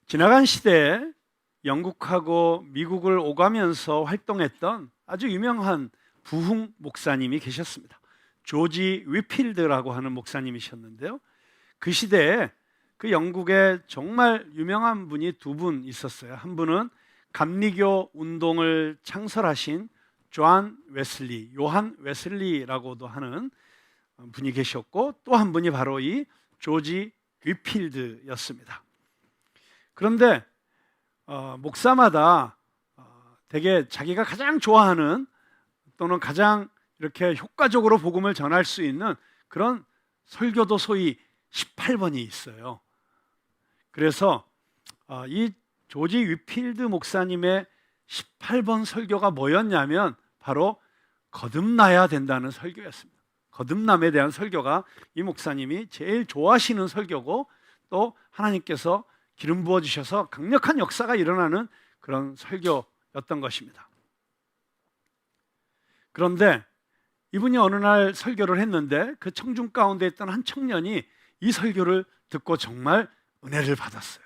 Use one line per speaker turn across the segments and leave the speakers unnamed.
지나간 시대에 영국하고 미국을 오가면서 활동했던 아주 유명한 부흥 목사님이 계셨습니다. 조지 위필드라고 하는 목사님이셨는데요. 그 시대에 그 영국에 정말 유명한 분이 두 분 있었어요. 한 분은 감리교 운동을 창설하신 요한 웨슬리라고도 하는 분이 계셨고, 또 한 분이 바로 이 조지 위필드였습니다. 그런데 목사마다 되게 자기가 가장 좋아하는 또는 가장 이렇게 효과적으로 복음을 전할 수 있는 그런 설교도 소위 18번이 있어요. 그래서 이 조지 위필드 목사님의 18번 설교가 뭐였냐면 바로 거듭나야 된다는 설교였습니다. 거듭남에 대한 설교가 이 목사님이 제일 좋아하시는 설교고, 또 하나님께서 기름 부어주셔서 강력한 역사가 일어나는 그런 설교였던 것입니다. 그런데 이분이 어느 날 설교를 했는데 그 청중 가운데 있던 한 청년이 이 설교를 듣고 정말 은혜를 받았어요.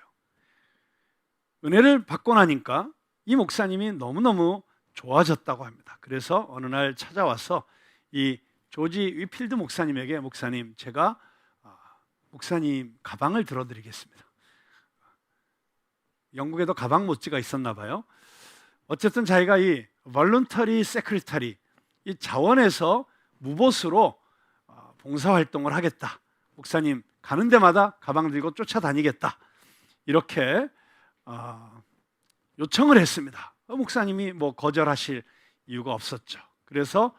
은혜를 받고 나니까 이 목사님이 너무너무 좋아졌다고 합니다. 그래서 어느 날 찾아와서 이 조지 위필드 목사님에게, 목사님, 제가 목사님 가방을 들어드리겠습니다. 영국에도 가방 모찌가 있었나 봐요. 어쨌든 자기가 이 voluntery secretary, 이 자원에서 무보수로 봉사활동을 하겠다, 목사님 가는 데마다 가방 들고 쫓아다니겠다, 이렇게 요청을 했습니다. 목사님이 뭐 거절하실 이유가 없었죠. 그래서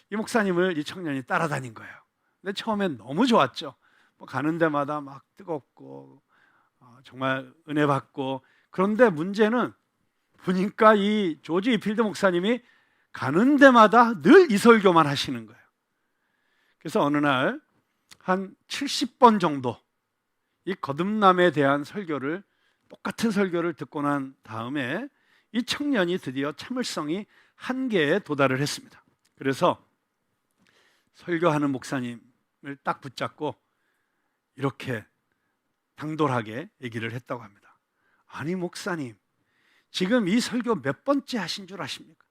이 목사님을 이 청년이 따라다닌 거예요. 근데 처음엔 너무 좋았죠. 뭐 가는 데마다 막 뜨겁고 정말 은혜 받고. 그런데 문제는 보니까 이 조지 위필드 목사님이 가는 데마다 늘 이 설교만 하시는 거예요. 그래서 어느 날 한 70번 정도 이 거듭남에 대한 설교를, 똑같은 설교를 듣고 난 다음에 이 청년이 드디어 참을성이 한계에 도달을 했습니다. 그래서 설교하는 목사님을 딱 붙잡고 이렇게 당돌하게 얘기를 했다고 합니다. 아니 목사님, 지금 이 설교 몇 번째 하신 줄 아십니까?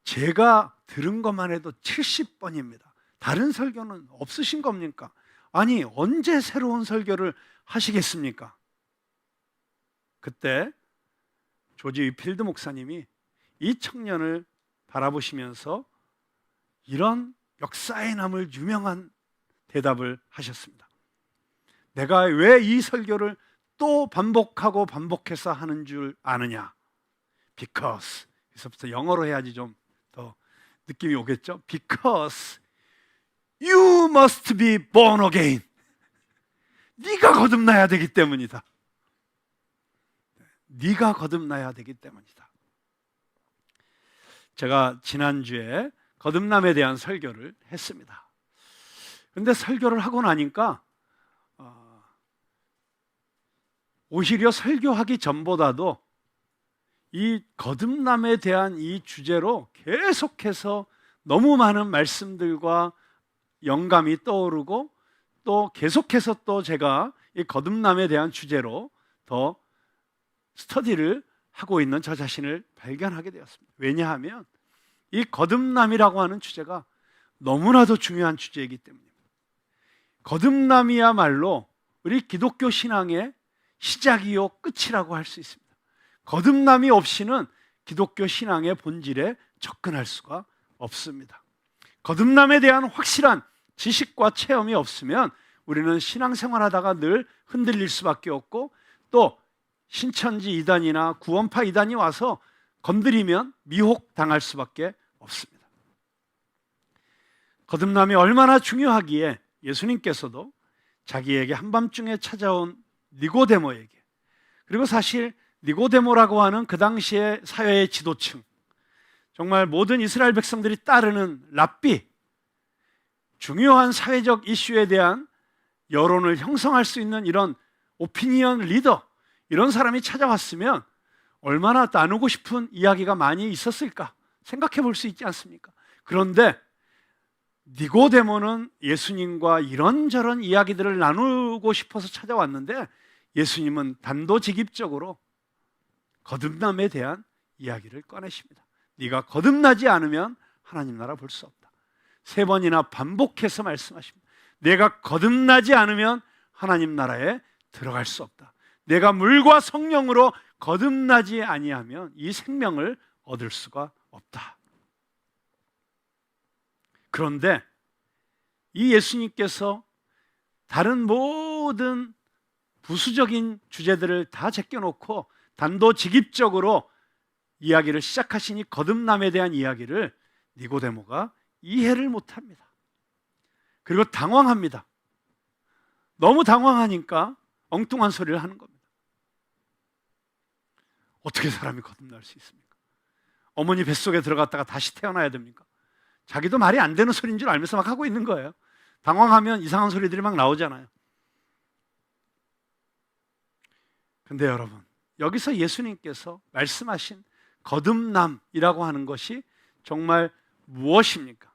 제가 들은 것만 해도 70번입니다. 다른 설교는 없으신 겁니까? 아니 언제 새로운 설교를 하시겠습니까? 그때 조지 위필드 목사님이 이 청년을 바라보시면서 이런 역사에 남을 유명한 대답을 하셨습니다. 내가 왜 이 설교를 또 반복하고 반복해서 하는 줄 아느냐? Because. 그래서부터 영어로 해야지 좀 더 느낌이 오겠죠? Because you must be born again. 네가 거듭나야 되기 때문이다. 네가 거듭나야 되기 때문이다. 제가 지난주에 거듭남에 대한 설교를 했습니다. 그런데 설교를 하고 나니까 오히려 설교하기 전보다도 이 거듭남에 대한 이 주제로 계속해서 너무 많은 말씀들과 영감이 떠오르고, 또 계속해서 또 제가 이 거듭남에 대한 주제로 더 스터디를 하고 있는 저 자신을 발견하게 되었습니다. 왜냐하면 이 거듭남이라고 하는 주제가 너무나도 중요한 주제이기 때문입니다. 거듭남이야말로 우리 기독교 신앙의 시작이요 끝이라고 할 수 있습니다. 거듭남이 없이는 기독교 신앙의 본질에 접근할 수가 없습니다. 거듭남에 대한 확실한 지식과 체험이 없으면 우리는 신앙생활하다가 늘 흔들릴 수밖에 없고, 또 신천지 이단이나 구원파 이단이 와서 건드리면 미혹당할 수밖에 없습니다. 거듭남이 얼마나 중요하기에 예수님께서도 자기에게 한밤중에 찾아온 니고데모에게, 그리고 사실 니고데모라고 하는 그 당시의 사회의 지도층, 정말 모든 이스라엘 백성들이 따르는 랍비, 중요한 사회적 이슈에 대한 여론을 형성할 수 있는 이런 오피니언 리더, 이런 사람이 찾아왔으면 얼마나 나누고 싶은 이야기가 많이 있었을까 생각해 볼 수 있지 않습니까? 그런데 니고데모는 예수님과 이런저런 이야기들을 나누고 싶어서 찾아왔는데 예수님은 단도직입적으로 거듭남에 대한 이야기를 꺼내십니다. 네가 거듭나지 않으면 하나님 나라 볼 수 없다. 3번이나 반복해서 말씀하십니다. 내가 거듭나지 않으면 하나님 나라에 들어갈 수 없다. 내가 물과 성령으로 거듭나지 아니하면 이 생명을 얻을 수가 없다. 그런데 이 예수님께서 다른 모든 부수적인 주제들을 다 제껴놓고 단도직입적으로 이야기를 시작하시니 거듭남에 대한 이야기를 니고데모가 이해를 못합니다. 그리고 당황합니다. 너무 당황하니까 엉뚱한 소리를 하는 겁니다. 어떻게 사람이 거듭날 수 있습니까? 어머니 뱃속에 들어갔다가 다시 태어나야 됩니까? 자기도 말이 안 되는 소리인 줄 알면서 막 하고 있는 거예요. 당황하면 이상한 소리들이 막 나오잖아요. 근데 여러분, 여기서 예수님께서 말씀하신 거듭남이라고 하는 것이 정말 무엇입니까?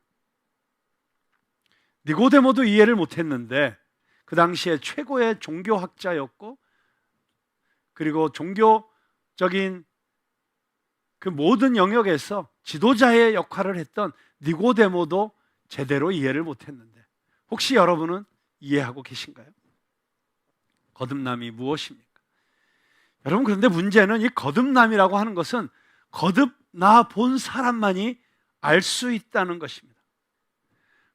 니고데모도 이해를 못했는데 그 당시에 최고의 종교학자였고, 그리고 종교적인 그 모든 영역에서 지도자의 역할을 했던 니고데모도 제대로 이해를 못했는데, 혹시 여러분은 이해하고 계신가요? 거듭남이 무엇입니까? 여러분, 그런데 문제는 이 거듭남이라고 하는 것은 거듭나 본 사람만이 알 수 있다는 것입니다.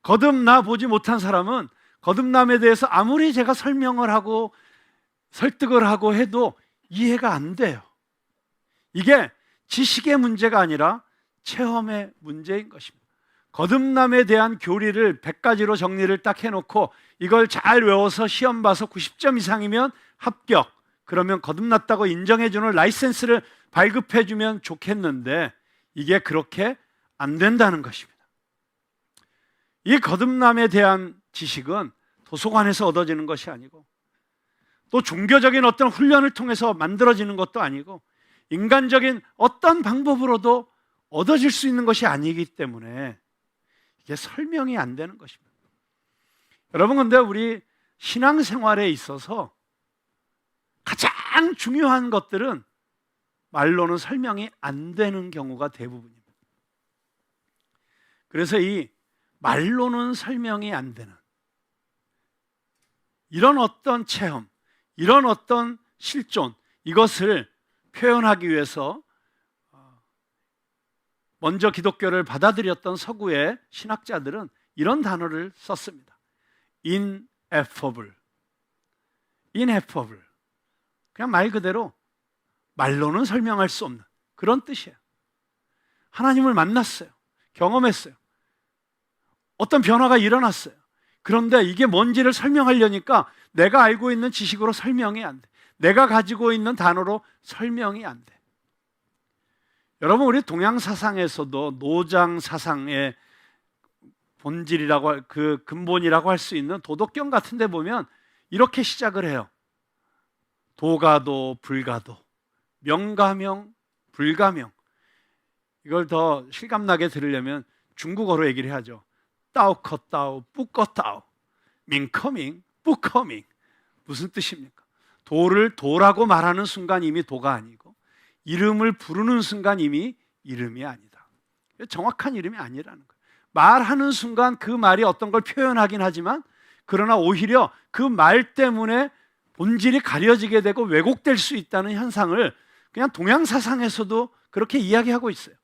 거듭나 보지 못한 사람은 거듭남에 대해서 아무리 제가 설명을 하고 설득을 하고 해도 이해가 안 돼요. 이게 지식의 문제가 아니라 체험의 문제인 것입니다. 거듭남에 대한 교리를 100가지로 정리를 딱 해놓고 이걸 잘 외워서 시험 봐서 90점 이상이면 합격, 그러면 거듭났다고 인정해주는 라이센스를 발급해주면 좋겠는데 이게 그렇게 안 된다는 것입니다. 이 거듭남에 대한 지식은 도서관에서 얻어지는 것이 아니고, 또 종교적인 어떤 훈련을 통해서 만들어지는 것도 아니고, 인간적인 어떤 방법으로도 얻어질 수 있는 것이 아니기 때문에 이게 설명이 안 되는 것입니다. 여러분, 근데 우리 신앙생활에 있어서 가장 중요한 것들은 말로는 설명이 안 되는 경우가 대부분입니다. 그래서 이 말로는 설명이 안 되는 이런 어떤 체험, 이런 어떤 실존, 이것을 표현하기 위해서 먼저 기독교를 받아들였던 서구의 신학자들은 이런 단어를 썼습니다. ineffable. ineffable. 그냥 말 그대로 말로는 설명할 수 없는 그런 뜻이에요. 하나님을 만났어요. 경험했어요. 어떤 변화가 일어났어요. 그런데 이게 뭔지를 설명하려니까 내가 알고 있는 지식으로 설명이 안 돼. 내가 가지고 있는 단어로 설명이 안 돼. 여러분, 우리 동양 사상에서도 노장 사상의 본질이라고, 그 근본이라고 할 수 있는 도덕경 같은 데 보면 이렇게 시작을 해요. 도가도, 불가도, 명가명, 불가명. 이걸 더 실감나게 들으려면 중국어로 얘기를 해야죠. 따오커따오, 뿌꺼따오, 민커밍, 뿌커밍. 무슨 뜻입니까? 도를 도라고 말하는 순간 이미 도가 아니고, 이름을 부르는 순간 이미 이름이 아니다. 정확한 이름이 아니라는 거예요. 말하는 순간 그 말이 어떤 걸 표현하긴 하지만, 그러나 오히려 그 말 때문에 본질이 가려지게 되고 왜곡될 수 있다는 현상을 그냥 동양 사상에서도 그렇게 이야기하고 있어요.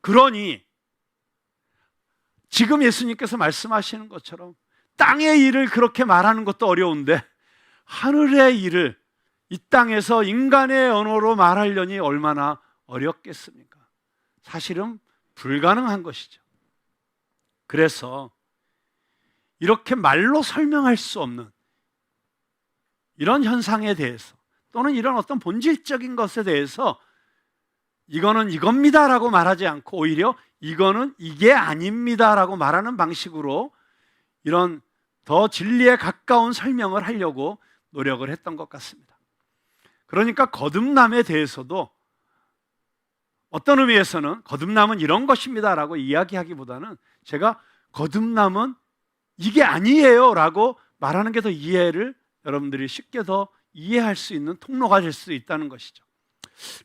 그러니 지금 예수님께서 말씀하시는 것처럼 땅의 일을 그렇게 말하는 것도 어려운데 하늘의 일을 이 땅에서 인간의 언어로 말하려니 얼마나 어렵겠습니까? 사실은 불가능한 것이죠. 그래서 이렇게 말로 설명할 수 없는 이런 현상에 대해서, 또는 이런 어떤 본질적인 것에 대해서 이거는 이겁니다라고 말하지 않고 오히려 이거는 이게 아닙니다라고 말하는 방식으로 이런 더 진리에 가까운 설명을 하려고 노력을 했던 것 같습니다. 그러니까 거듭남에 대해서도 어떤 의미에서는 거듭남은 이런 것입니다라고 이야기하기보다는 제가 거듭남은 이게 아니에요 라고 말하는 게 더 이해를 여러분들이 쉽게 더 이해할 수 있는 통로가 될 수 있다는 것이죠.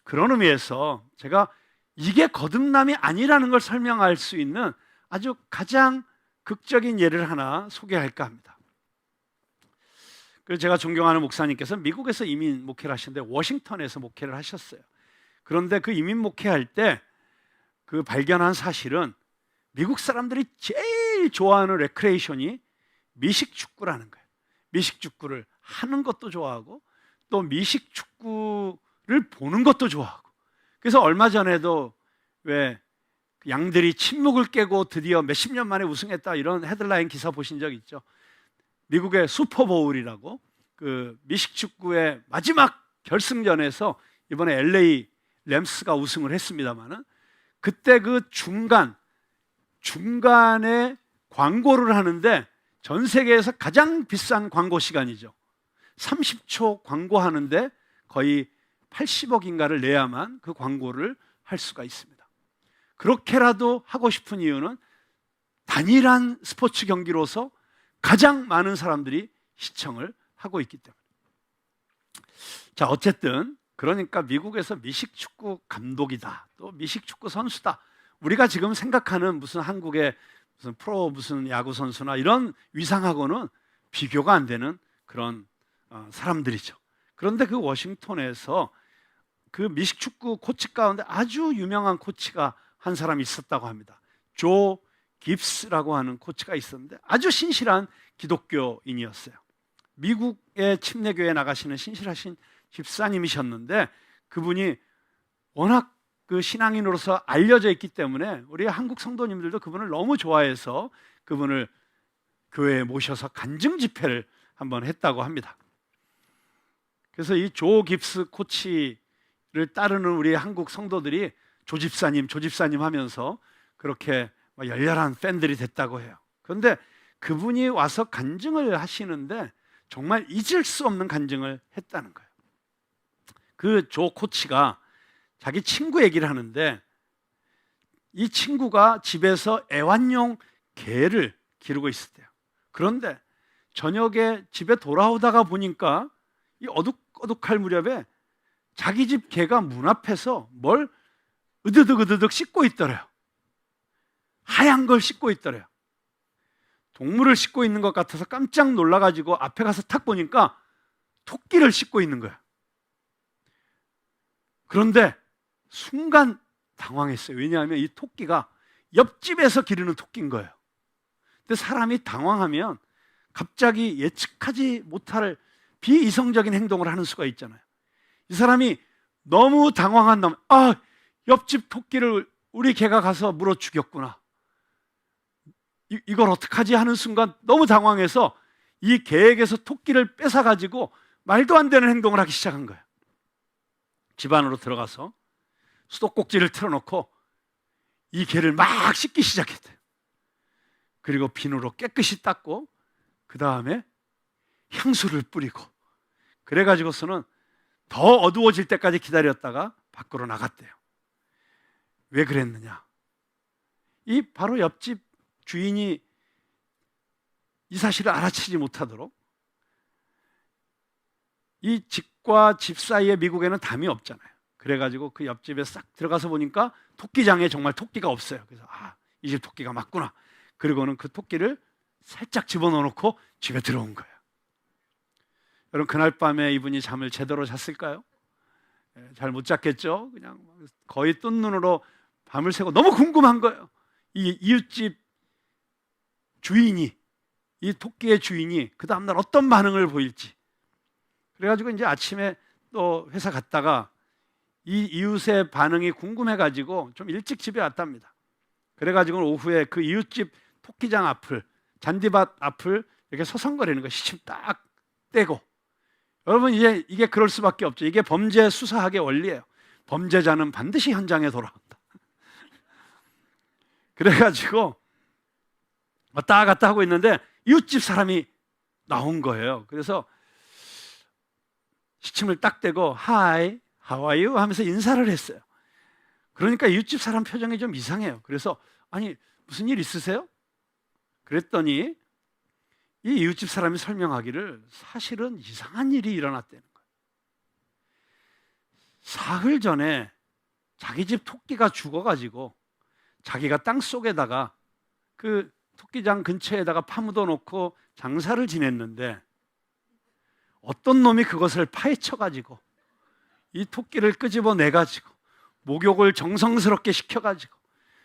그런 의미에서 제가 이게 거듭남이 아니라는 걸 설명할 수 있는 아주 가장 극적인 예를 하나 소개할까 합니다. 그래서 제가 존경하는 목사님께서 미국에서 이민 목회를 하시는데 워싱턴에서 목회를 하셨어요. 그런데 그 이민 목회할 때 그 발견한 사실은 미국 사람들이 제일 좋아하는 레크레이션이 미식축구라는 거예요. 미식축구를 하는 것도 좋아하고 또 미식축구를 보는 것도 좋아하고. 그래서 얼마 전에도 왜 양들이 침묵을 깨고 드디어 몇십 년 만에 우승했다 이런 헤드라인 기사 보신 적 있죠? 미국의 슈퍼보울이라고 그 미식축구의 마지막 결승전에서 이번에 LA 램스가 우승을 했습니다만은 그때 그 중간에 광고를 하는데 전 세계에서 가장 비싼 광고 시간이죠. 30초 광고하는데 거의 80억인가를 내야만 그 광고를 할 수가 있습니다. 그렇게라도 하고 싶은 이유는 단일한 스포츠 경기로서 가장 많은 사람들이 시청을 하고 있기 때문에. 자, 어쨌든 그러니까 미국에서 미식축구 감독이다, 또 미식축구 선수다, 우리가 지금 생각하는 무슨 한국의 무슨 프로 무슨 야구 선수나 이런 위상하고는 비교가 안 되는 그런 사람들이죠. 그런데 그 워싱턴에서 그 미식축구 코치 가운데 아주 유명한 코치가 한 사람이 있었다고 합니다. 조 깁스라고 하는 코치가 있었는데 아주 신실한 기독교인이었어요. 미국의 침례교회에 나가시는 신실하신 집사님이셨는데 그분이 워낙 그 신앙인으로서 알려져 있기 때문에 우리 한국 성도님들도 그분을 너무 좋아해서 그분을 교회에 모셔서 간증 집회를 한번 했다고 합니다. 그래서 이 조 깁스 코치를 따르는 우리 한국 성도들이 조 집사님 하면서 그렇게 열렬한 팬들이 됐다고 해요. 그런데 그분이 와서 간증을 하시는데 정말 잊을 수 없는 간증을 했다는 거예요. 그 조 코치가 자기 친구 얘기를 하는데 이 친구가 집에서 애완용 개를 기르고 있었대요. 그런데 저녁에 집에 돌아오다가 보니까 이 어둑어둑할 무렵에 자기 집 개가 문 앞에서 뭘 으드득 씻고 있더래요. 하얀 걸 씻고 있더래요. 동물을 씻고 있는 것 같아서 깜짝 놀라가지고 앞에 가서 탁 보니까 토끼를 씻고 있는 거예요. 그런데 순간 당황했어요. 왜냐하면 이 토끼가 옆집에서 기르는 토끼인 거예요. 근데 사람이 당황하면 갑자기 예측하지 못할 비이성적인 행동을 하는 수가 있잖아요. 이 사람이 너무 당황한 다음에 옆집 토끼를 우리 개가 가서 물어 죽였구나. 이걸 어떡하지 하는 순간 너무 당황해서 이 개에게서 토끼를 뺏어가지고 말도 안 되는 행동을 하기 시작한 거예요. 집 안으로 들어가서 수도꼭지를 틀어놓고 이 개를 막 씻기 시작했대요. 그리고 비누로 깨끗이 닦고 그 다음에 향수를 뿌리고 그래가지고서는 더 어두워질 때까지 기다렸다가 밖으로 나갔대요. 왜 그랬느냐? 이 바로 옆집 주인이 이 사실을 알아채지 못하도록 이 집과 집 사이에 미국에는 담이 없잖아요. 그래가지고 그 옆집에 싹 들어가서 보니까 토끼장에 정말 토끼가 없어요. 그래서 이 집 토끼가 맞구나. 그리고는 그 토끼를 살짝 집어넣어놓고 집에 들어온 거예요. 여러분, 그날 밤에 이분이 잠을 제대로 잤을까요? 잘 못 잤겠죠. 그냥 거의 뜬 눈으로 밤을 새고 너무 궁금한 거예요. 이 이웃집 주인이, 이 토끼의 주인이 그 다음날 어떤 반응을 보일지. 그래가지고 이제 아침에 또 회사 갔다가 이 이웃의 반응이 궁금해가지고 좀 일찍 집에 왔답니다. 그래가지고 오후에 그 이웃집 토끼장 앞을, 잔디밭 앞을 이렇게 서성거리는 거 시침 딱 떼고. 여러분, 이게 그럴 수밖에 없죠. 이게 범죄 수사학의 원리예요. 범죄자는 반드시 현장에 돌아온다. 그래가지고 왔다 갔다 하고 있는데 이웃집 사람이 나온 거예요. 그래서 시침을 딱 떼고 Hi, how are you? 하면서 인사를 했어요. 그러니까 이웃집 사람 표정이 좀 이상해요. 그래서 아니, 무슨 일 있으세요? 그랬더니 이 이웃집 사람이 설명하기를 사실은 이상한 일이 일어났다는 거예요. 사흘 전에 자기 집 토끼가 죽어가지고 자기가 땅 속에다가 그 토끼장 근처에다가 파묻어 놓고 장사를 지냈는데 어떤 놈이 그것을 파헤쳐가지고 이 토끼를 끄집어내가지고 목욕을 정성스럽게 시켜가지고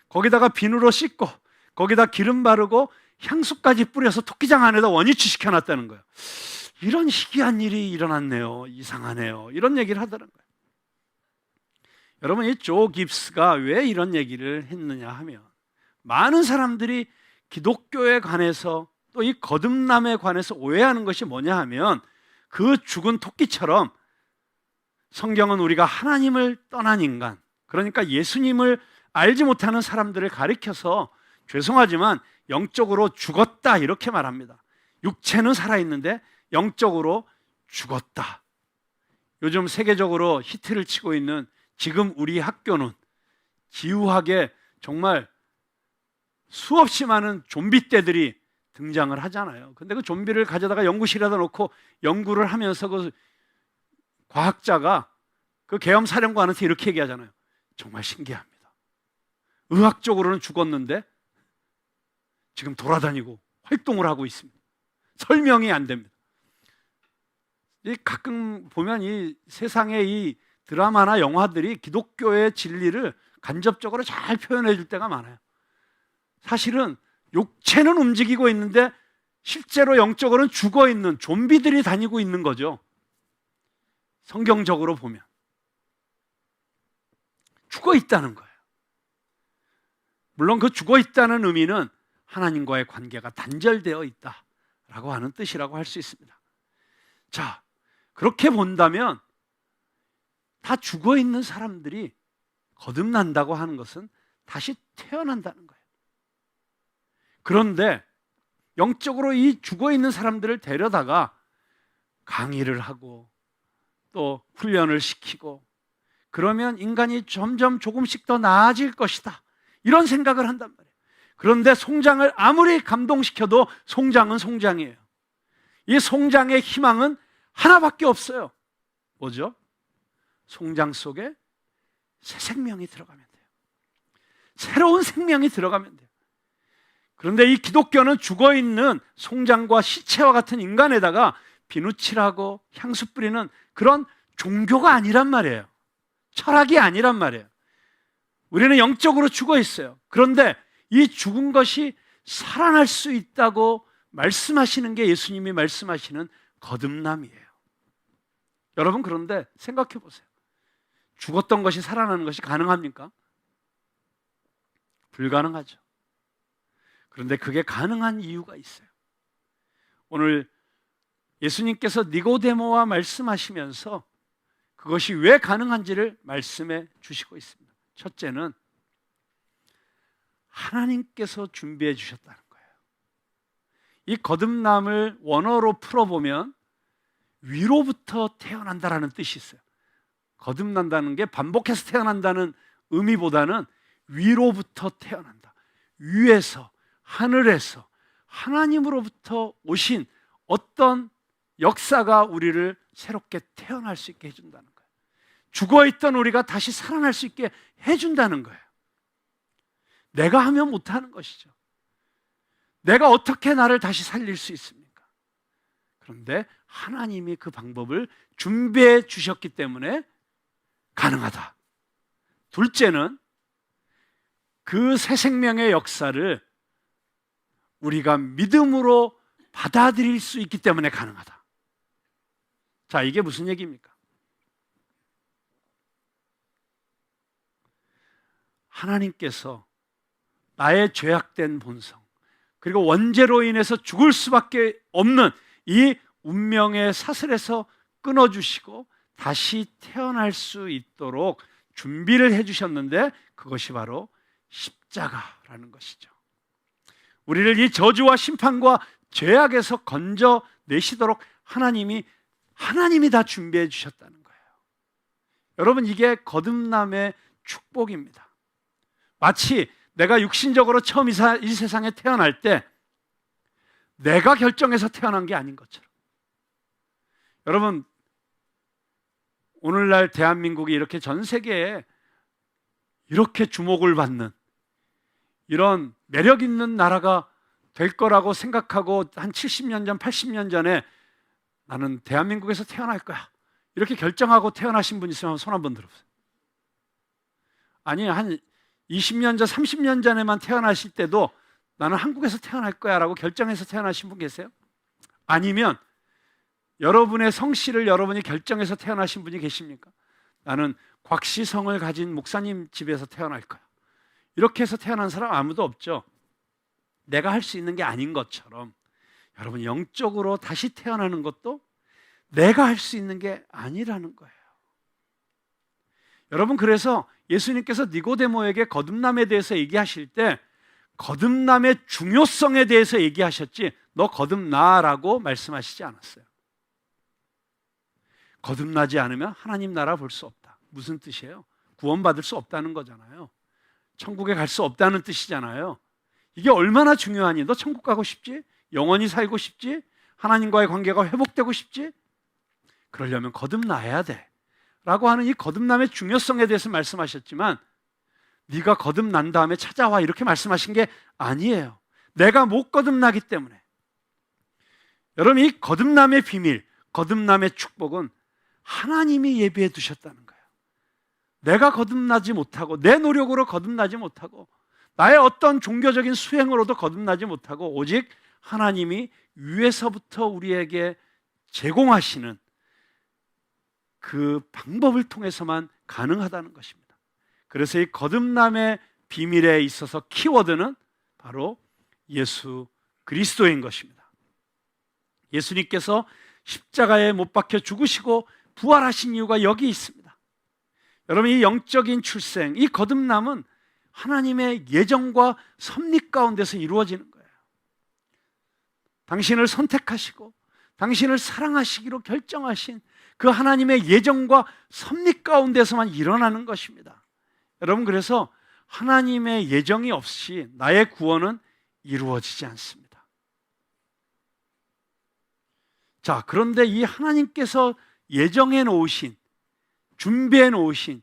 거기다가 비누로 씻고 거기다 기름 바르고 향수까지 뿌려서 토끼장 안에다 원위치 시켜놨다는 거예요. 이런 희귀한 일이 일어났네요. 이상하네요. 이런 얘기를 하더라는 거예요. 여러분, 이 조 깁스가 왜 이런 얘기를 했느냐 하면 많은 사람들이 기독교에 관해서 또 이 거듭남에 관해서 오해하는 것이 뭐냐 하면 그 죽은 토끼처럼 성경은 우리가 하나님을 떠난 인간, 그러니까 예수님을 알지 못하는 사람들을 가리켜서 죄송하지만 영적으로 죽었다 이렇게 말합니다. 육체는 살아있는데 영적으로 죽었다. 요즘 세계적으로 히트를 치고 있는 지금 우리 학교는 지우하게 정말 수없이 많은 좀비 떼들이 등장을 하잖아요. 근데 그 좀비를 가져다가 연구실에다 놓고 연구를 하면서 그 과학자가 그 계엄 사령관한테 이렇게 얘기하잖아요. 정말 신기합니다. 의학적으로는 죽었는데 지금 돌아다니고 활동을 하고 있습니다. 설명이 안 됩니다. 가끔 보면 이 세상의 이 드라마나 영화들이 기독교의 진리를 간접적으로 잘 표현해 줄 때가 많아요. 사실은 육체는 움직이고 있는데 실제로 영적으로는 죽어 있는 좀비들이 다니고 있는 거죠. 성경적으로 보면 죽어 있다는 거예요. 물론 그 죽어 있다는 의미는 하나님과의 관계가 단절되어 있다라고 하는 뜻이라고 할 수 있습니다. 자, 그렇게 본다면 다 죽어 있는 사람들이 거듭난다고 하는 것은 다시 태어난다는 거예요. 그런데 영적으로 이 죽어 있는 사람들을 데려다가 강의를 하고 또 훈련을 시키고 그러면 인간이 점점 조금씩 더 나아질 것이다, 이런 생각을 한단 말이에요. 그런데 송장을 아무리 감동시켜도 송장은 송장이에요. 이 송장의 희망은 하나밖에 없어요. 뭐죠? 송장 속에 새 생명이 들어가면 돼요. 새로운 생명이 들어가면 돼요. 그런데 이 기독교는 죽어있는 송장과 시체와 같은 인간에다가 비누칠하고 향수 뿌리는 그런 종교가 아니란 말이에요. 철학이 아니란 말이에요. 우리는 영적으로 죽어 있어요. 그런데 이 죽은 것이 살아날 수 있다고 말씀하시는 게 예수님이 말씀하시는 거듭남이에요. 여러분, 그런데 생각해 보세요. 죽었던 것이 살아나는 것이 가능합니까? 불가능하죠. 그런데 그게 가능한 이유가 있어요. 오늘 예수님께서 니고데모와 말씀하시면서 그것이 왜 가능한지를 말씀해 주시고 있습니다. 첫째는 하나님께서 준비해 주셨다는 거예요. 이 거듭남을 원어로 풀어보면 위로부터 태어난다라는 뜻이 있어요. 거듭난다는 게 반복해서 태어난다는 의미보다는 위로부터 태어난다. 위에서, 하늘에서 하나님으로부터 오신 어떤 역사가 우리를 새롭게 태어날 수 있게 해준다는 거예요. 죽어있던 우리가 다시 살아날 수 있게 해준다는 거예요. 내가 하면 못하는 것이죠. 내가 어떻게 나를 다시 살릴 수 있습니까? 그런데 하나님이 그 방법을 준비해 주셨기 때문에 가능하다. 둘째는 그 새 생명의 역사를 우리가 믿음으로 받아들일 수 있기 때문에 가능하다. 자, 이게 무슨 얘기입니까? 하나님께서 나의 죄악된 본성, 그리고 원죄로 인해서 죽을 수밖에 없는 이 운명의 사슬에서 끊어주시고 다시 태어날 수 있도록 준비를 해주셨는데 그것이 바로 십자가라는 것이죠. 우리를 이 저주와 심판과 죄악에서 건져내시도록 하나님이 다 준비해 주셨다는 거예요. 여러분, 이게 거듭남의 축복입니다. 마치 내가 육신적으로 처음 이 세상에 태어날 때 내가 결정해서 태어난 게 아닌 것처럼. 여러분, 오늘날 대한민국이 이렇게 전 세계에 이렇게 주목을 받는 이런 매력 있는 나라가 될 거라고 생각하고 한 70년 전, 80년 전에 나는 대한민국에서 태어날 거야, 이렇게 결정하고 태어나신 분 있으면 손 한번 들어보세요. 아니, 한 20년 전, 30년 전에만 태어나실 때도 나는 한국에서 태어날 거야 라고 결정해서 태어나신 분 계세요? 아니면 여러분의 성씨를 여러분이 결정해서 태어나신 분이 계십니까? 나는 곽씨성을 가진 목사님 집에서 태어날 거야, 이렇게 해서 태어난 사람 아무도 없죠. 내가 할 수 있는 게 아닌 것처럼 여러분, 영적으로 다시 태어나는 것도 내가 할 수 있는 게 아니라는 거예요. 여러분, 그래서 예수님께서 니고데모에게 거듭남에 대해서 얘기하실 때 거듭남의 중요성에 대해서 얘기하셨지 너 거듭나라고 말씀하시지 않았어요. 거듭나지 않으면 하나님 나라 볼 수 없다. 무슨 뜻이에요? 구원받을 수 없다는 거잖아요. 천국에 갈 수 없다는 뜻이잖아요. 이게 얼마나 중요하니? 너 천국 가고 싶지? 영원히 살고 싶지? 하나님과의 관계가 회복되고 싶지? 그러려면 거듭나야 돼 라고 하는 이 거듭남의 중요성에 대해서 말씀하셨지만 네가 거듭난 다음에 찾아와 이렇게 말씀하신 게 아니에요. 내가 못 거듭나기 때문에. 여러분, 이 거듭남의 비밀, 거듭남의 축복은 하나님이 예비해 두셨다는 거예요. 내가 거듭나지 못하고 내 노력으로 거듭나지 못하고 나의 어떤 종교적인 수행으로도 거듭나지 못하고 오직 하나님이 위에서부터 우리에게 제공하시는 그 방법을 통해서만 가능하다는 것입니다. 그래서 이 거듭남의 비밀에 있어서 키워드는 바로 예수 그리스도인 것입니다. 예수님께서 십자가에 못 박혀 죽으시고 부활하신 이유가 여기 있습니다. 여러분, 이 영적인 출생, 이 거듭남은 하나님의 예정과 섭리 가운데서 이루어지는 거예요. 당신을 선택하시고 당신을 사랑하시기로 결정하신 그 하나님의 예정과 섭리 가운데서만 일어나는 것입니다. 여러분, 그래서 하나님의 예정이 없이 나의 구원은 이루어지지 않습니다. 자, 그런데 이 하나님께서 예정해 놓으신, 준비해 놓으신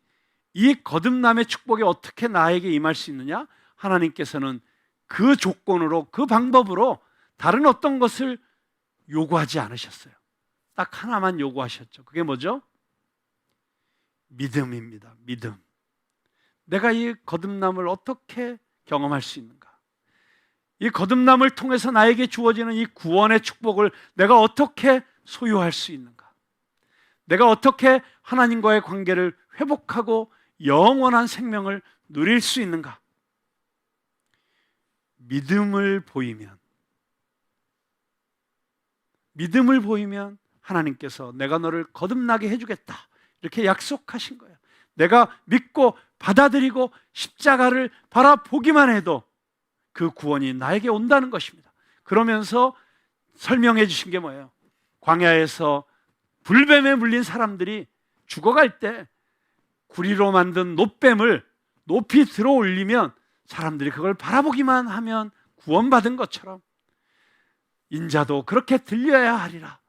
이 거듭남의 축복이 어떻게 나에게 임할 수 있느냐? 하나님께서는 그 조건으로, 그 방법으로 다른 어떤 것을 요구하지 않으셨어요. 딱 하나만 요구하셨죠. 그게 뭐죠? 믿음입니다. 믿음. 내가 이 거듭남을 어떻게 경험할 수 있는가? 이 거듭남을 통해서 나에게 주어지는 이 구원의 축복을 내가 어떻게 소유할 수 있는가? 내가 어떻게 하나님과의 관계를 회복하고 영원한 생명을 누릴 수 있는가? 믿음을 보이면 하나님께서 내가 너를 거듭나게 해주겠다 이렇게 약속하신 거예요. 내가 믿고 받아들이고 십자가를 바라보기만 해도 그 구원이 나에게 온다는 것입니다. 그러면서 설명해 주신 게 뭐예요? 광야에서 불뱀에 물린 사람들이 죽어갈 때 구리로 만든 놋뱀을 높이 들어 올리면 사람들이 그걸 바라보기만 하면 구원받은 것처럼 인자도 그렇게 들려야 하리라.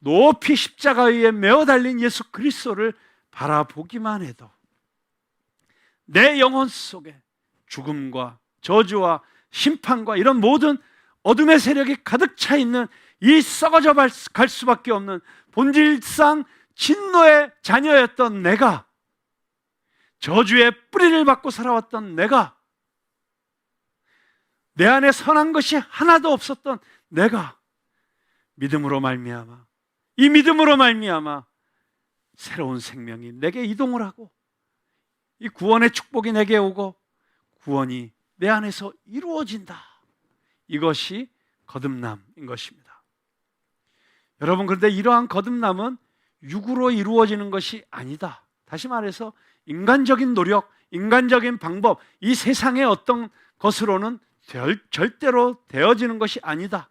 높이 십자가 위에 메어 달린 예수 그리스도를 바라보기만 해도 내 영혼 속에 죽음과 저주와 심판과 이런 모든 어둠의 세력이 가득 차 있는 이 썩어져 갈 수밖에 없는 본질상 진노의 자녀였던 내가, 저주의 뿌리를 받고 살아왔던 내가, 내 안에 선한 것이 하나도 없었던 내가 믿음으로 말미암아, 이 믿음으로 말미암아 새로운 생명이 내게 이동을 하고 이 구원의 축복이 내게 오고 구원이 내 안에서 이루어진다. 이것이 거듭남인 것입니다. 여러분, 그런데 이러한 거듭남은 육으로 이루어지는 것이 아니다. 다시 말해서 인간적인 노력, 인간적인 방법, 이 세상의 어떤 것으로는 절대로 되어지는 것이 아니다.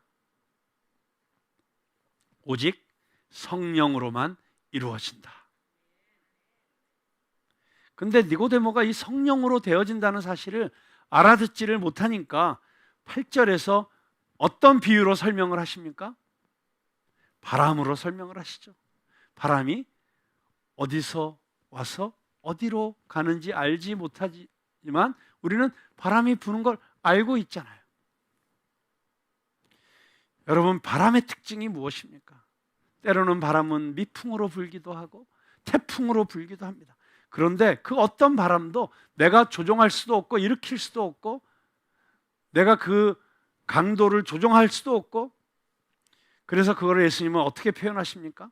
오직 성령으로만 이루어진다. 근데 니고데모가 이 성령으로 되어진다는 사실을 알아듣지를 못하니까 8절에서 어떤 비유로 설명을 하십니까? 바람으로 설명을 하시죠. 바람이 어디서 와서 어디로 가는지 알지 못하지만 우리는 바람이 부는 걸 알고 있잖아요. 여러분, 바람의 특징이 무엇입니까? 때로는 바람은 미풍으로 불기도 하고 태풍으로 불기도 합니다. 그런데 그 어떤 바람도 내가 조종할 수도 없고 일으킬 수도 없고 내가 그 강도를 조종할 수도 없고, 그래서 그거를 예수님은 어떻게 표현하십니까?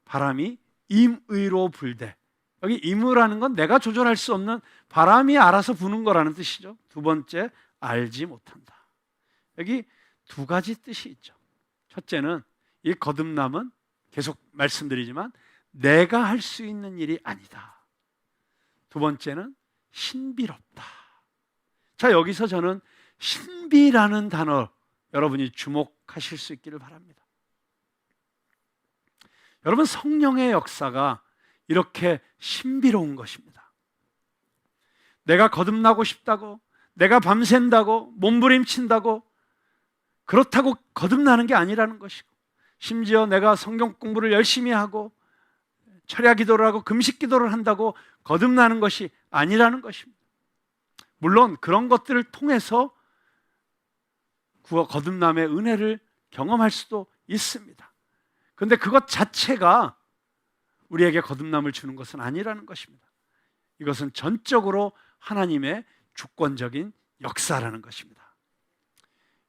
바람이 임의로 불되, 여기 임의라는 건 내가 조절할 수 없는 바람이 알아서 부는 거라는 뜻이죠. 두 번째, 알지 못한다. 여기 두 가지 뜻이 있죠. 첫째는 이 거듭남은 계속 말씀드리지만 내가 할 수 있는 일이 아니다. 두 번째는 신비롭다. 자, 여기서 저는 신비라는 단어 여러분이 주목하실 수 있기를 바랍니다. 여러분, 성령의 역사가 이렇게 신비로운 것입니다. 내가 거듭나고 싶다고, 내가 밤샌다고, 몸부림친다고, 그렇다고 거듭나는 게 아니라는 것이고, 심지어 내가 성경 공부를 열심히 하고 철야 기도를 하고 금식 기도를 한다고 거듭나는 것이 아니라는 것입니다. 물론 그런 것들을 통해서 거듭남의 은혜를 경험할 수도 있습니다. 그런데 그것 자체가 우리에게 거듭남을 주는 것은 아니라는 것입니다. 이것은 전적으로 하나님의 주권적인 역사라는 것입니다.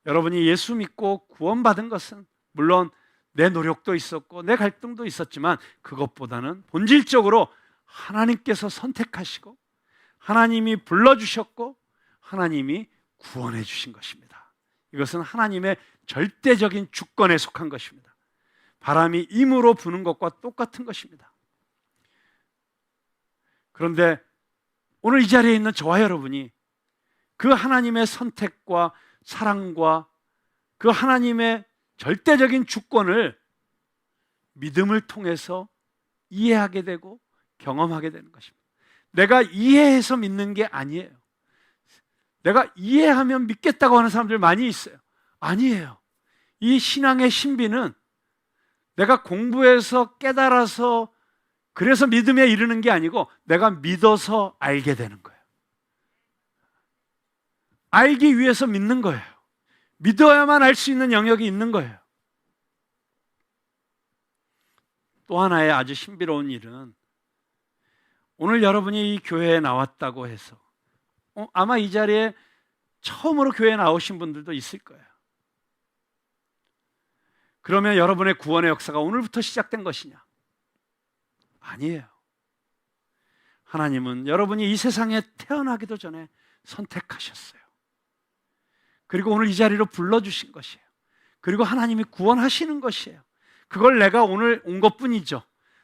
여러분이 예수 믿고 구원받은 것은 물론 내 노력도 있었고 내 갈등도 있었지만 그것보다는 본질적으로 하나님께서 선택하시고 하나님이 불러주셨고 하나님이 구원해 주신 것입니다. 이것은 하나님의 절대적인 주권에 속한 것입니다. 바람이 임으로 부는 것과 똑같은 것입니다. 그런데 오늘 이 자리에 있는 저와 여러분이 그 하나님의 선택과 사랑과 그 하나님의 절대적인 주권을 믿음을 통해서 이해하게 되고 경험하게 되는 것입니다. 내가 이해해서 믿는 게 아니에요. 내가 이해하면 믿겠다고 하는 사람들 많이 있어요. 아니에요. 이 신앙의 신비는 내가 공부해서 깨달아서 그래서 믿음에 이르는 게 아니고 내가 믿어서 알게 되는 거예요. 알기 위해서 믿는 거예요. 믿어야만 알 수 있는 영역이 있는 거예요. 또 하나의 아주 신비로운 일은 오늘 여러분이 이 교회에 나왔다고 해서 아마 이 자리에 처음으로 교회에 나오신 분들도 있을 거예요. 그러면 여러분의 구원의 역사가 오늘부터 시작된 것이냐? 아니에요. 하나님은 여러분이 이 세상에 태어나기도 전에 선택하셨어요. 그리고 오늘 이 자리로 불러주신 것이에요. 그리고 하나님이 구원하시는 것이에요. 그걸 내가 오늘 온 것뿐이죠.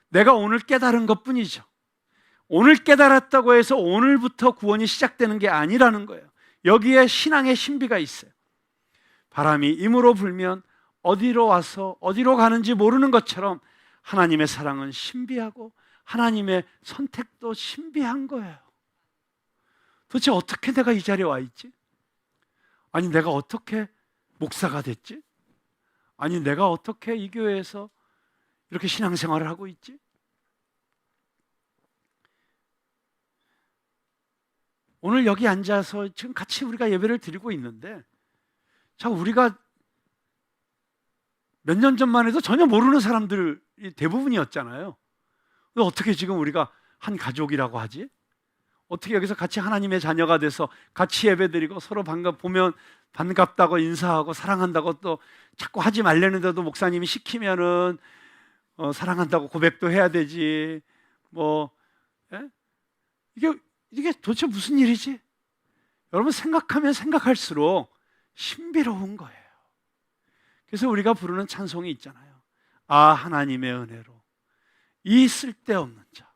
내가 오늘 깨달은 것뿐이죠. 오늘 깨달았다고 해서 오늘부터 구원이 시작되는 게 아니라는 거예요. 여기에 신앙의 신비가 있어요. 바람이 임으로 불면 어디로 와서 어디로 가는지 모르는 것처럼 하나님의 사랑은 신비하고 하나님의 선택도 신비한 거예요. 도대체 어떻게 내가 이 자리에 와 있지? 아니, 내가 어떻게 목사가 됐지? 아니, 내가 어떻게 이 교회에서 이렇게 신앙생활을 하고 있지? 오늘 여기 앉아서 지금 같이 우리가 예배를 드리고 있는데, 자, 우리가 몇 년 전만 해도 전혀 모르는 사람들이 대부분이었잖아요. 어떻게 지금 우리가 한 가족이라고 하지? 어떻게 여기서 같이 하나님의 자녀가 돼서 같이 예배드리고 서로 보면 반갑다고 인사하고 사랑한다고 또 자꾸 하지 말려는데도 목사님이 시키면은 사랑한다고 고백도 해야 되지. 예? 이게 도대체 무슨 일이지? 여러분, 생각하면 생각할수록 신비로운 거예요. 그래서 우리가 부르는 찬송이 있잖아요. 아, 하나님의 은혜로 이 쓸데없는 자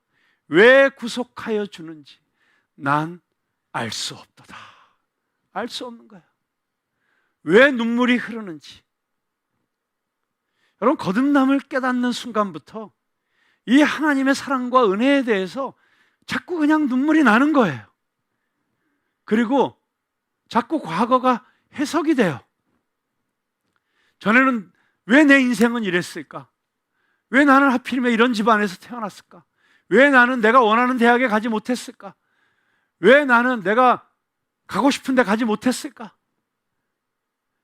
왜 구속하여 주는지 난 알 수 없도다. 알 수 없는 거예요. 왜 눈물이 흐르는지. 여러분, 거듭남을 깨닫는 순간부터 이 하나님의 사랑과 은혜에 대해서 자꾸 그냥 눈물이 나는 거예요. 그리고 자꾸 과거가 해석이 돼요. 전에는 왜 내 인생은 이랬을까? 왜 나는 하필이면 이런 집안에서 태어났을까? 왜 나는 내가 원하는 대학에 가지 못했을까? 왜 나는 내가 가고 싶은데 가지 못했을까?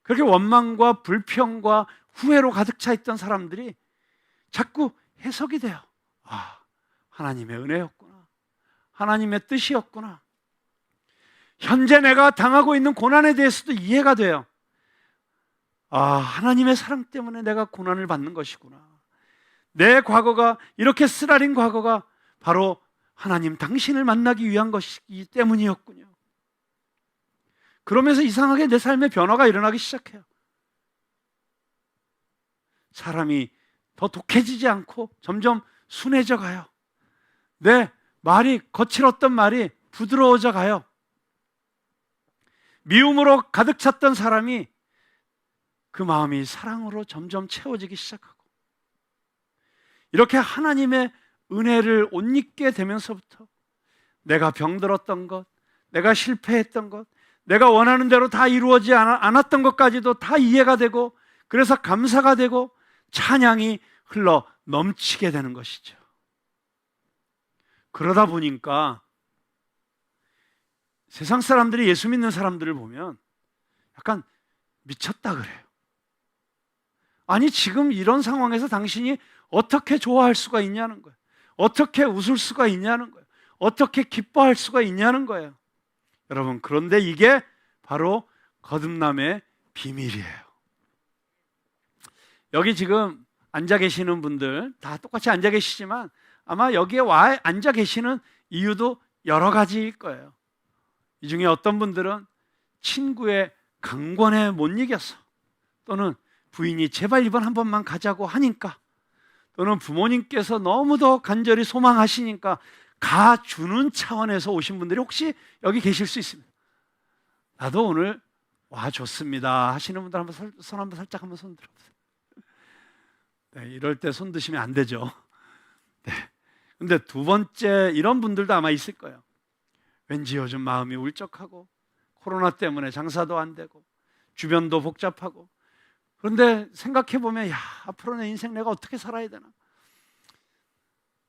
그렇게 원망과 불평과 후회로 가득 차 있던 사람들이 자꾸 해석이 돼요. 아, 하나님의 은혜였구나. 하나님의 뜻이었구나. 현재 내가 당하고 있는 고난에 대해서도 이해가 돼요. 아, 하나님의 사랑 때문에 내가 고난을 받는 것이구나. 내 과거가, 이렇게 쓰라린 과거가 바로 하나님 당신을 만나기 위한 것이기 때문이었군요. 그러면서 이상하게 내 삶에 변화가 일어나기 시작해요. 사람이 더 독해지지 않고 점점 순해져 가요. 내 말이, 거칠었던 말이 부드러워져 가요. 미움으로 가득 찼던 사람이 그 마음이 사랑으로 점점 채워지기 시작하고, 이렇게 하나님의 은혜를 옷 입게 되면서부터 내가 병들었던 것, 내가 실패했던 것, 내가 원하는 대로 다 이루어지지 않았던 것까지도 다 이해가 되고, 그래서 감사가 되고 찬양이 흘러 넘치게 되는 것이죠. 그러다 보니까 세상 사람들이 예수 믿는 사람들을 보면 약간 미쳤다 그래요. 아니, 지금 이런 상황에서 당신이 어떻게 좋아할 수가 있냐는 거예요. 어떻게 웃을 수가 있냐는 거예요. 어떻게 기뻐할 수가 있냐는 거예요. 여러분, 그런데 이게 바로 거듭남의 비밀이에요. 여기 지금 앉아 계시는 분들 다 똑같이 앉아 계시지만 아마 여기에 와 앉아 계시는 이유도 여러 가지일 거예요. 이 중에 어떤 분들은 친구의 강권에 못 이겨서, 또는 부인이 제발 이번 한 번만 가자고 하니까, 또는 부모님께서 너무도 간절히 소망하시니까 가주는 차원에서 오신 분들이 혹시 여기 계실 수 있습니다. 나도 오늘 와 좋습니다 하시는 분들 한번 손 한번 살짝 한번 손 들어보세요. 네, 이럴 때 손 드시면 안 되죠. 네. 근데 두 번째, 이런 분들도 아마 있을 거예요. 왠지 요즘 마음이 울적하고 코로나 때문에 장사도 안 되고 주변도 복잡하고, 그런데 생각해 보면 야, 앞으로 내 인생 내가 어떻게 살아야 되나?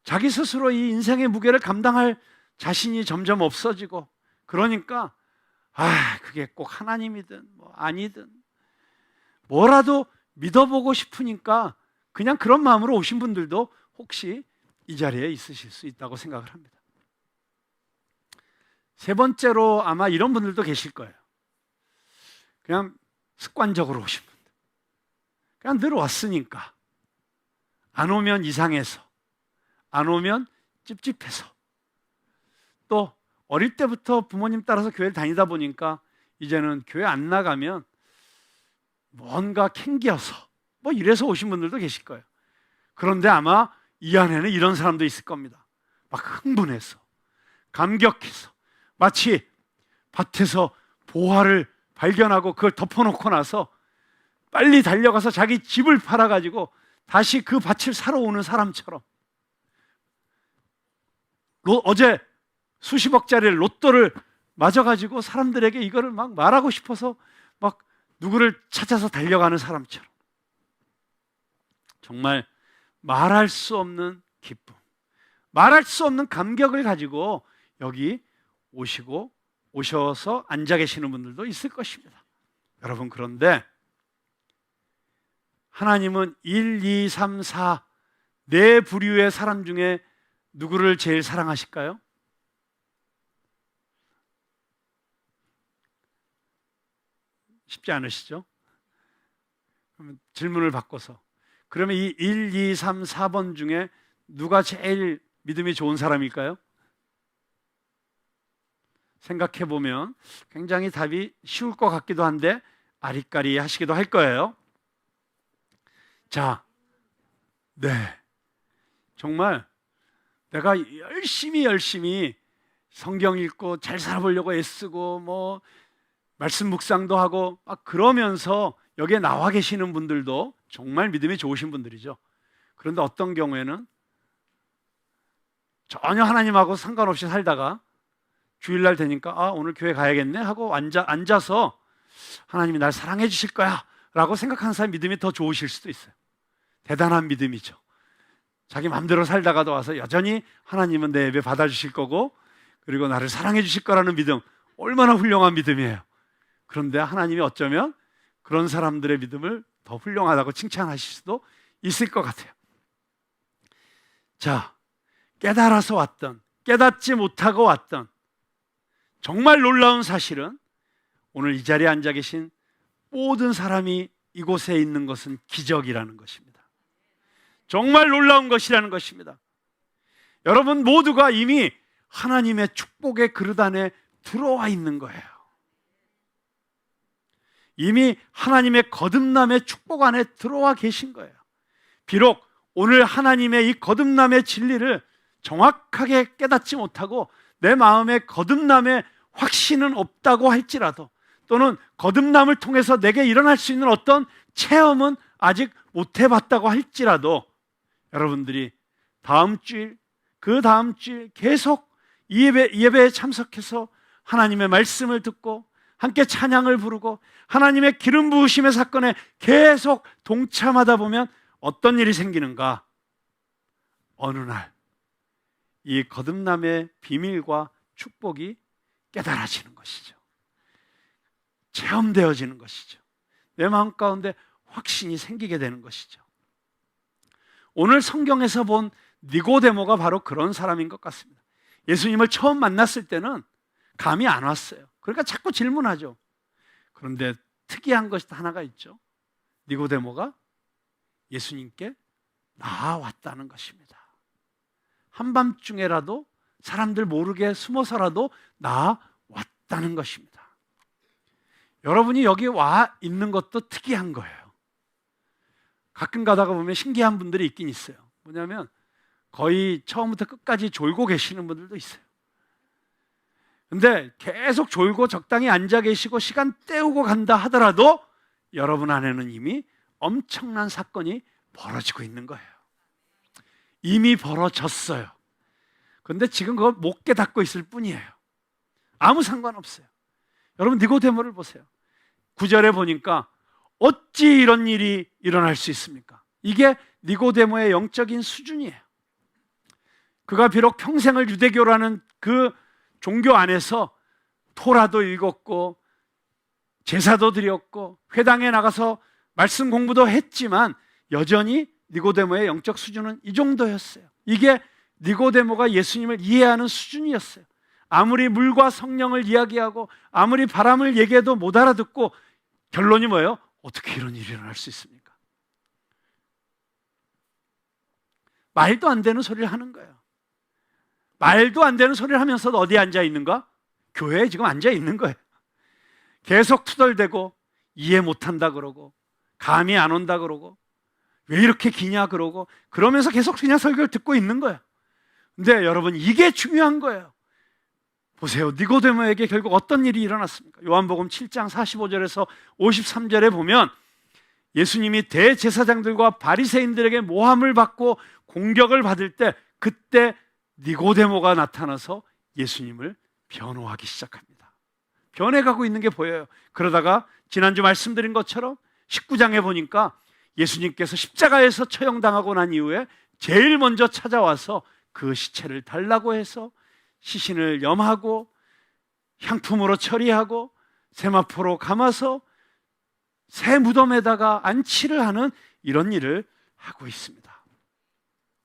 자기 스스로 이 인생의 무게를 감당할 자신이 점점 없어지고, 그러니까 그게 꼭 하나님이든 뭐 아니든 뭐라도 믿어보고 싶으니까 그냥 그런 마음으로 오신 분들도 혹시 이 자리에 있으실 수 있다고 생각을 합니다. 세 번째로 아마 이런 분들도 계실 거예요. 그냥 습관적으로 오신 분들, 그냥 늘 왔으니까, 안 오면 이상해서, 안 오면 찝찝해서, 또 어릴 때부터 부모님 따라서 교회를 다니다 보니까 이제는 교회 안 나가면 뭔가 캥겨서 뭐 이래서 오신 분들도 계실 거예요. 그런데 아마 이 안에는 이런 사람도 있을 겁니다. 막 흥분해서, 감격해서, 마치 밭에서 보화를 발견하고 그걸 덮어놓고 나서 빨리 달려가서 자기 집을 팔아가지고 다시 그 밭을 사러 오는 사람처럼, 어제 수십억짜리 로또를 맞아가지고 사람들에게 이거를 막 말하고 싶어서 막 누구를 찾아서 달려가는 사람처럼, 정말 말할 수 없는 기쁨, 말할 수 없는 감격을 가지고 여기 오셔서 앉아 계시는 분들도 있을 것입니다. 여러분, 그런데 하나님은 1, 2, 3, 4 네 부류의 사람 중에 누구를 제일 사랑하실까요? 쉽지 않으시죠? 그러면 질문을 바꿔서, 그러면 이 1, 2, 3, 4번 중에 누가 제일 믿음이 좋은 사람일까요? 생각해 보면 굉장히 답이 쉬울 것 같기도 한데 아리까리 하시기도 할 거예요. 자, 네, 정말 내가 열심히 성경 읽고 잘 살아보려고 애쓰고 뭐 말씀 묵상도 하고 막 그러면서 여기에 나와 계시는 분들도 정말 믿음이 좋으신 분들이죠. 그런데 어떤 경우에는 전혀 하나님하고 상관없이 살다가 주일날 되니까 오늘 교회 가야겠네 하고 앉아서 하나님이 날 사랑해 주실 거야 라고 생각하는 사람 믿음이 더 좋으실 수도 있어요. 대단한 믿음이죠. 자기 마음대로 살다가도 와서 여전히 하나님은 내 예배 받아주실 거고 그리고 나를 사랑해 주실 거라는 믿음, 얼마나 훌륭한 믿음이에요. 그런데 하나님이 어쩌면 그런 사람들의 믿음을 더 훌륭하다고 칭찬하실 수도 있을 것 같아요. 자, 깨달아서 왔던, 깨닫지 못하고 왔던 정말 놀라운 사실은 오늘 이 자리에 앉아 계신 모든 사람이 이곳에 있는 것은 기적이라는 것입니다. 정말 놀라운 것이라는 것입니다. 여러분 모두가 이미 하나님의 축복의 그릇 안에 들어와 있는 거예요. 이미 하나님의 거듭남의 축복 안에 들어와 계신 거예요. 비록 오늘 하나님의 이 거듭남의 진리를 정확하게 깨닫지 못하고 내 마음에 거듭남의 확신은 없다고 할지라도, 또는 거듭남을 통해서 내게 일어날 수 있는 어떤 체험은 아직 못 해봤다고 할지라도, 여러분들이 다음 주일, 그 다음 주일 계속 이 예배에 참석해서 하나님의 말씀을 듣고 함께 찬양을 부르고 하나님의 기름 부으심의 사건에 계속 동참하다 보면 어떤 일이 생기는가? 어느 날 이 거듭남의 비밀과 축복이 깨달아지는 것이죠. 체험되어지는 것이죠. 내 마음 가운데 확신이 생기게 되는 것이죠. 오늘 성경에서 본 니고데모가 바로 그런 사람인 것 같습니다. 예수님을 처음 만났을 때는 감이 안 왔어요. 그러니까 자꾸 질문하죠. 그런데 특이한 것이 하나가 있죠. 니고데모가 예수님께 나아왔다는 것입니다. 한밤중에라도 사람들 모르게 숨어서라도 나아왔다는 것입니다. 여러분이 여기 와 있는 것도 특이한 거예요. 가끔 가다가 보면 신기한 분들이 있긴 있어요. 뭐냐면 거의 처음부터 끝까지 졸고 계시는 분들도 있어요. 근데 계속 졸고 적당히 앉아 계시고 시간 때우고 간다 하더라도 여러분 안에는 이미 엄청난 사건이 벌어지고 있는 거예요. 이미 벌어졌어요. 그런데 지금 그걸 못 깨닫고 있을 뿐이에요. 아무 상관없어요. 여러분 니고데모를 보세요. 9절에 보니까 어찌 이런 일이 일어날 수 있습니까? 이게 니고데모의 영적인 수준이에요. 그가 비록 평생을 유대교라는 그 종교 안에서 토라도 읽었고 제사도 드렸고 회당에 나가서 말씀 공부도 했지만 여전히 니고데모의 영적 수준은 이 정도였어요. 이게 니고데모가 예수님을 이해하는 수준이었어요. 아무리 물과 성령을 이야기하고 아무리 바람을 얘기해도 못 알아듣고 결론이 뭐예요? 어떻게 이런 일이 일어날 수 있습니까? 말도 안 되는 소리를 하는 거예요. 말도 안 되는 소리를 하면서도 어디에 앉아 있는가? 교회에 지금 앉아 있는 거예요. 계속 투덜대고 이해 못한다 그러고 감이 안 온다 그러고 왜 이렇게 기냐 그러고 그러면서 계속 그냥 설교를 듣고 있는 거예요. 근데 여러분 이게 중요한 거예요. 보세요. 니고데모에게 결국 어떤 일이 일어났습니까? 요한복음 7장 45절에서 53절에 보면 예수님이 대제사장들과 바리새인들에게 모함을 받고 공격을 받을 때 그때 니고데모가 나타나서 예수님을 변호하기 시작합니다. 변해가고 있는 게 보여요. 그러다가 지난주 말씀드린 것처럼 19장에 보니까 예수님께서 십자가에서 처형당하고 난 이후에 제일 먼저 찾아와서 그 시체를 달라고 해서 시신을 염하고 향품으로 처리하고 세마포로 감아서 새 무덤에다가 안치를 하는 이런 일을 하고 있습니다.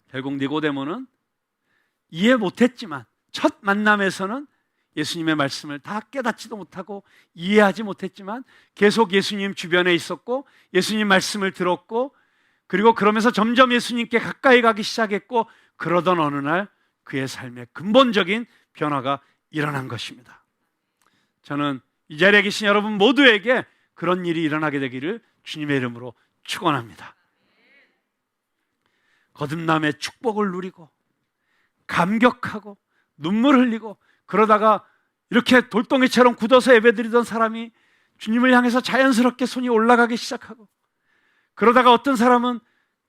결국 니고데모는 이해 못했지만 첫 만남에서는 예수님의 말씀을 다 깨닫지도 못하고 이해하지 못했지만 계속 예수님 주변에 있었고 예수님 말씀을 들었고 그리고 그러면서 점점 예수님께 가까이 가기 시작했고 그러던 어느 날 그의 삶에 근본적인 변화가 일어난 것입니다. 저는 이 자리에 계신 여러분 모두에게 그런 일이 일어나게 되기를 주님의 이름으로 축원합니다. 거듭남의 축복을 누리고 감격하고 눈물 흘리고 그러다가 이렇게 돌덩이처럼 굳어서 예배드리던 사람이 주님을 향해서 자연스럽게 손이 올라가기 시작하고 그러다가 어떤 사람은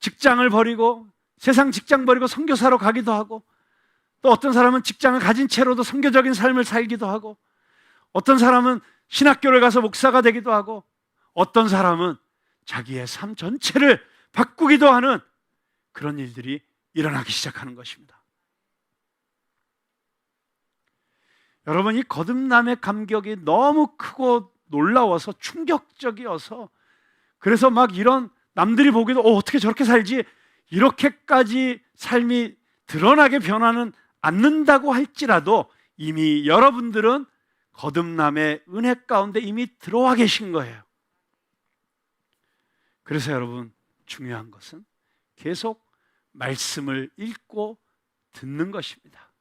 직장을 버리고 세상 직장 버리고 선교사로 가기도 하고 또 어떤 사람은 직장을 가진 채로도 선교적인 삶을 살기도 하고 어떤 사람은 신학교를 가서 목사가 되기도 하고 어떤 사람은 자기의 삶 전체를 바꾸기도 하는 그런 일들이 일어나기 시작하는 것입니다. 여러분, 이 거듭남의 감격이 너무 크고 놀라워서 충격적이어서, 그래서 막 이런 남들이 보기도 어떻게 저렇게 살지, 이렇게까지 삶이 드러나게 변하는 않는다고 할지라도 이미 여러분들은 거듭남의 은혜 가운데 이미 들어와 계신 거예요. 그래서 여러분, 중요한 것은 계속 말씀을 읽고 듣는 것입니다.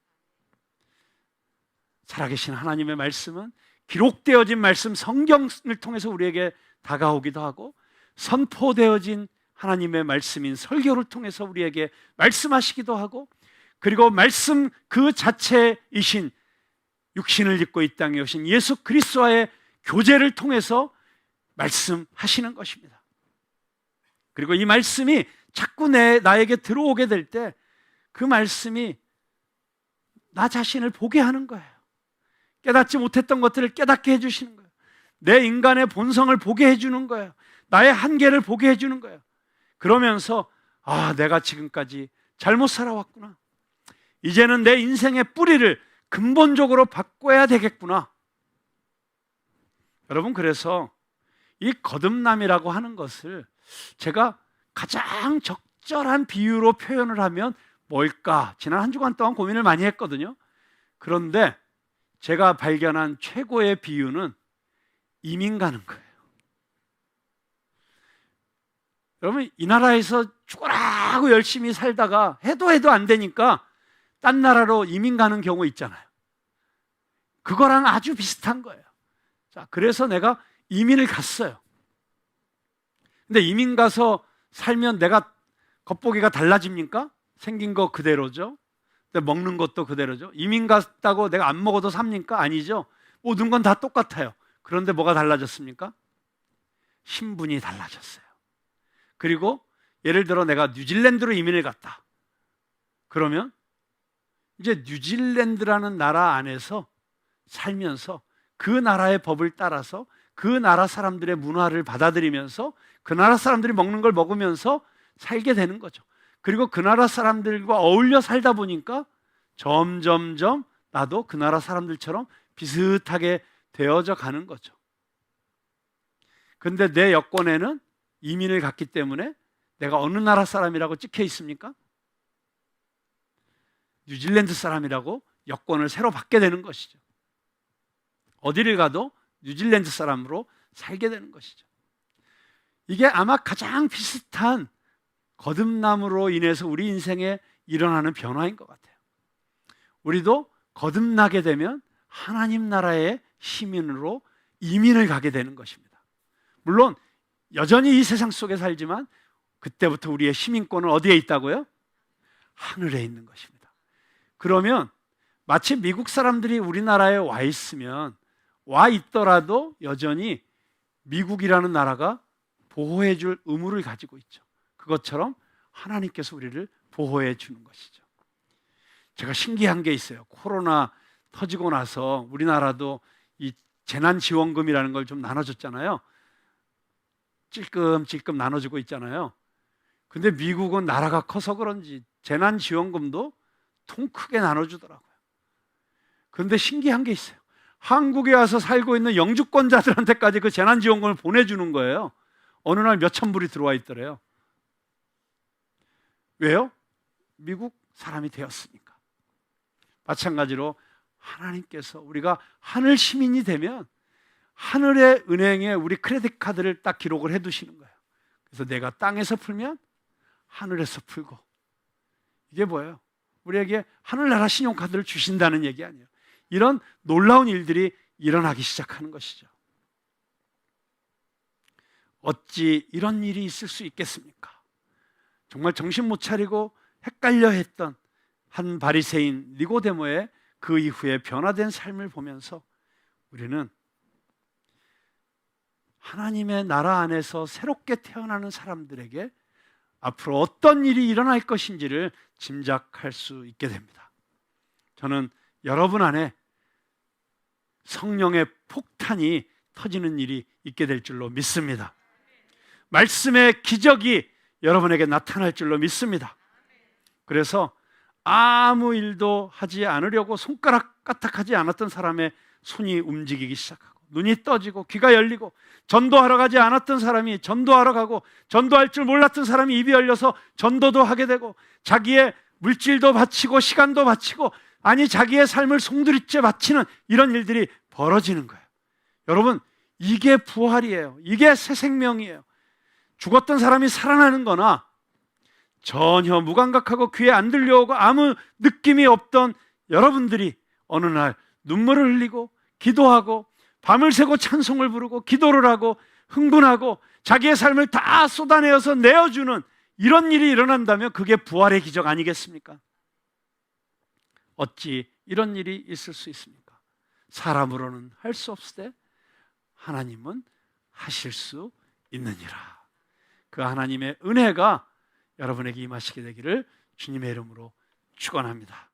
살아계신 하나님의 말씀은 기록되어진 말씀, 성경을 통해서 우리에게 다가오기도 하고, 선포되어진 하나님의 말씀인 설교를 통해서 우리에게 말씀하시기도 하고, 그리고 말씀 그 자체이신 육신을 입고 이 땅에 오신 예수 그리스도와의 교제를 통해서 말씀하시는 것입니다. 그리고 이 말씀이 자꾸 나에게 들어오게 될 때 그 말씀이 나 자신을 보게 하는 거예요. 깨닫지 못했던 것들을 깨닫게 해주시는 거예요. 내 인간의 본성을 보게 해주는 거예요. 나의 한계를 보게 해주는 거예요. 그러면서 내가 지금까지 잘못 살아왔구나. 이제는 내 인생의 뿌리를 근본적으로 바꿔야 되겠구나. 여러분, 그래서 이 거듭남이라고 하는 것을 제가 가장 적절한 비유로 표현을 하면 뭘까? 지난 한 주간 동안 고민을 많이 했거든요. 그런데 제가 발견한 최고의 비유는 이민 가는 거예요. 여러분, 이 나라에서 죽어라고 열심히 살다가 해도 안 되니까 딴 나라로 이민 가는 경우 있잖아요. 그거랑 아주 비슷한 거예요. 자, 그래서 내가 이민을 갔어요. 근데 이민 가서 살면 내가 겉보기가 달라집니까? 생긴 거 그대로죠. 근데 먹는 것도 그대로죠. 이민 갔다고 내가 안 먹어도 삽니까? 아니죠. 모든 건 다 똑같아요. 그런데 뭐가 달라졌습니까? 신분이 달라졌어요. 그리고 예를 들어 내가 뉴질랜드로 이민을 갔다. 그러면 이제 뉴질랜드라는 나라 안에서 살면서 그 나라의 법을 따라서 그 나라 사람들의 문화를 받아들이면서 그 나라 사람들이 먹는 걸 먹으면서 살게 되는 거죠. 그리고 그 나라 사람들과 어울려 살다 보니까 점점점 나도 그 나라 사람들처럼 비슷하게 되어져 가는 거죠. 근데 내 여권에는 이민을 갔기 때문에 내가 어느 나라 사람이라고 찍혀 있습니까? 뉴질랜드 사람이라고 여권을 새로 받게 되는 것이죠. 어디를 가도 뉴질랜드 사람으로 살게 되는 것이죠. 이게 아마 가장 비슷한 거듭남으로 인해서 우리 인생에 일어나는 변화인 것 같아요. 우리도 거듭나게 되면 하나님 나라의 시민으로 이민을 가게 되는 것입니다. 물론 여전히 이 세상 속에 살지만 그때부터 우리의 시민권은 어디에 있다고요? 하늘에 있는 것입니다. 그러면 마치 미국 사람들이 우리나라에 와 있더라도 여전히 미국이라는 나라가 보호해 줄 의무를 가지고 있죠. 그것처럼 하나님께서 우리를 보호해 주는 것이죠. 제가 신기한 게 있어요. 코로나 터지고 나서 우리나라도 이 재난지원금이라는 걸 좀 나눠줬잖아요. 찔끔찔끔 나눠주고 있잖아요. 근데 미국은 나라가 커서 그런지 재난지원금도 통 크게 나눠주더라고요. 그런데 신기한 게 있어요. 한국에 와서 살고 있는 영주권자들한테까지 그 재난지원금을 보내주는 거예요. 어느 날 몇천 불이 들어와 있더래요. 왜요? 미국 사람이 되었으니까. 마찬가지로 하나님께서 우리가 하늘 시민이 되면 하늘의 은행에 우리 크레딧 카드를 딱 기록을 해두시는 거예요. 그래서 내가 땅에서 풀면 하늘에서 풀고, 이게 뭐예요? 우리에게 하늘나라 신용카드를 주신다는 얘기 아니에요. 이런 놀라운 일들이 일어나기 시작하는 것이죠. 어찌 이런 일이 있을 수 있겠습니까? 정말 정신 못 차리고 헷갈려 했던 한 바리새인 니고데모의 그 이후에 변화된 삶을 보면서 우리는 하나님의 나라 안에서 새롭게 태어나는 사람들에게 앞으로 어떤 일이 일어날 것인지를 짐작할 수 있게 됩니다. 저는 여러분 안에 성령의 폭탄이 터지는 일이 있게 될 줄로 믿습니다. 말씀의 기적이 여러분에게 나타날 줄로 믿습니다. 그래서 아무 일도 하지 않으려고 손가락 까딱하지 않았던 사람의 손이 움직이기 시작하고, 눈이 떠지고 귀가 열리고, 전도하러 가지 않았던 사람이 전도하러 가고, 전도할 줄 몰랐던 사람이 입이 열려서 전도도 하게 되고, 자기의 물질도 바치고 시간도 바치고, 아니 자기의 삶을 송두리째 바치는 이런 일들이 벌어지는 거예요. 여러분, 이게 부활이에요. 이게 새 생명이에요. 죽었던 사람이 살아나는 거나, 전혀 무감각하고 귀에 안 들려오고 아무 느낌이 없던 여러분들이 어느 날 눈물을 흘리고 기도하고 밤을 새고 찬송을 부르고 기도를 하고 흥분하고 자기의 삶을 다 쏟아내어서 내어주는 이런 일이 일어난다면 그게 부활의 기적 아니겠습니까? 어찌 이런 일이 있을 수 있습니까? 사람으로는 할 수 없을 때 하나님은 하실 수 있느니라. 그 하나님의 은혜가 여러분에게 임하시게 되기를 주님의 이름으로 축원합니다.